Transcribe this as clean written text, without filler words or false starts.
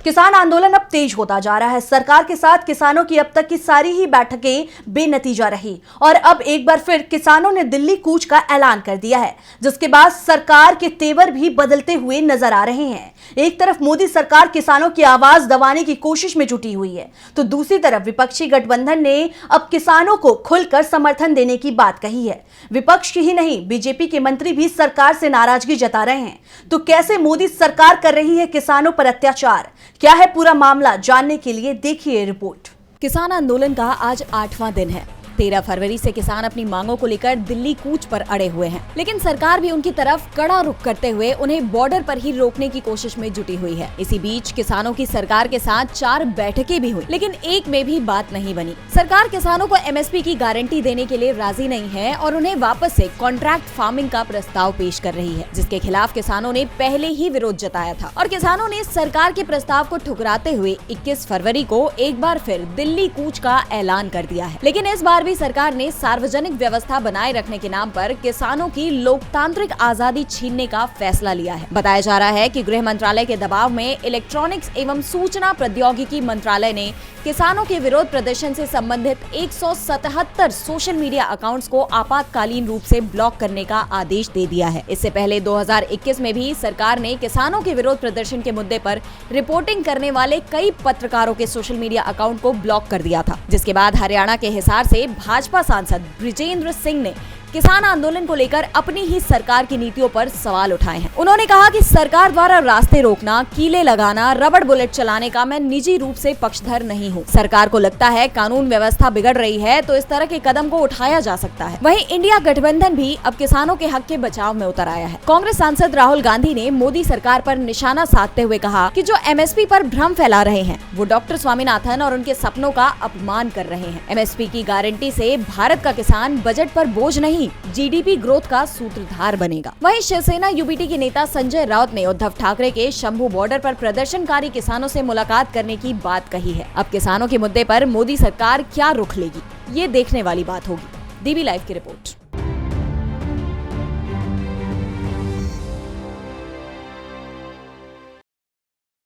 किसान आंदोलन अब तेज होता जा रहा है। सरकार के साथ किसानों की अब तक की सारी ही बैठकें बेनतीजा रही और अब एक बार फिर किसानों ने दिल्ली कूच का ऐलान कर दिया है, जिसके बाद सरकार के तेवर भी बदलते हुए नजर आ रहे हैं। एक तरफ मोदी सरकार किसानों की आवाज दबाने की कोशिश में जुटी हुई है, तो दूसरी तरफ विपक्षी गठबंधन ने अब किसानों को खुलकर समर्थन देने की बात कही है। विपक्ष की ही नहीं, बीजेपी के मंत्री भी सरकार से नाराजगी जता रहे हैं। तो कैसे मोदी सरकार कर रही है किसानों पर अत्याचार, क्या है पूरा मामला, जानने के लिए देखिए रिपोर्ट। किसान आंदोलन का आज 8वां दिन है। 13 फरवरी से किसान अपनी मांगों को लेकर दिल्ली कूच पर अड़े हुए हैं, लेकिन सरकार भी उनकी तरफ कड़ा रुख करते हुए उन्हें बॉर्डर पर ही रोकने की कोशिश में जुटी हुई है। इसी बीच किसानों की सरकार के साथ 4 बैठकें भी हुई, लेकिन एक में भी बात नहीं बनी। सरकार किसानों को एमएसपी की गारंटी देने के लिए राजी नहीं है और उन्हें वापस से कॉन्ट्रैक्ट फार्मिंग का प्रस्ताव पेश कर रही है, जिसके खिलाफ किसानों ने पहले ही विरोध जताया था और किसानों ने सरकार के प्रस्ताव को ठुकराते हुए 21 फरवरी को एक बार फिर दिल्ली कूच का ऐलान कर दिया है। लेकिन इस बार भी सरकार ने सार्वजनिक व्यवस्था बनाए रखने के नाम पर किसानों की लोकतांत्रिक आजादी छीनने का फैसला लिया है। बताया जा रहा है कि गृह मंत्रालय के दबाव में इलेक्ट्रॉनिक्स एवं सूचना प्रौद्योगिकी मंत्रालय ने किसानों के विरोध प्रदर्शन से संबंधित 177 सोशल मीडिया अकाउंट्स को आपातकालीन रूप से ब्लॉक करने का आदेश दे दिया है। इससे पहले 2021 में भी सरकार ने किसानों के विरोध प्रदर्शन के मुद्दे पर रिपोर्टिंग करने वाले कई पत्रकारों के सोशल मीडिया अकाउंट को ब्लॉक कर दिया था, जिसके बाद हरियाणा के हिसार से भाजपा सांसद ब्रिजेंद्र सिंह ने किसान आंदोलन को लेकर अपनी ही सरकार की नीतियों पर सवाल उठाए हैं। उन्होंने कहा कि सरकार द्वारा रास्ते रोकना, कीले लगाना, रबड़ बुलेट चलाने का मैं निजी रूप से पक्षधर नहीं हूं। सरकार को लगता है कानून व्यवस्था बिगड़ रही है तो इस तरह के कदम को उठाया जा सकता है। वहीं इंडिया गठबंधन भी अब किसानों के हक के बचाव में उतर आया है। कांग्रेस सांसद राहुल गांधी ने मोदी सरकार पर निशाना साधते हुए कहा कि जो एमएसपी पर भ्रम फैला रहे हैं वो डॉक्टर स्वामीनाथन और उनके सपनों का अपमान कर रहे हैं। एमएसपी की गारंटी से भारत का किसान बजट पर बोझ नहीं, जीडीपी ग्रोथ का सूत्रधार बनेगा। वहीं शिवसेना यूबीटी के नेता संजय राउत ने उद्धव ठाकरे के शंभू बॉर्डर पर प्रदर्शनकारी किसानों से मुलाकात करने की बात कही है। अब किसानों के मुद्दे पर मोदी सरकार क्या रुख लेगी, ये देखने वाली बात होगी। डीबी लाइव की रिपोर्ट।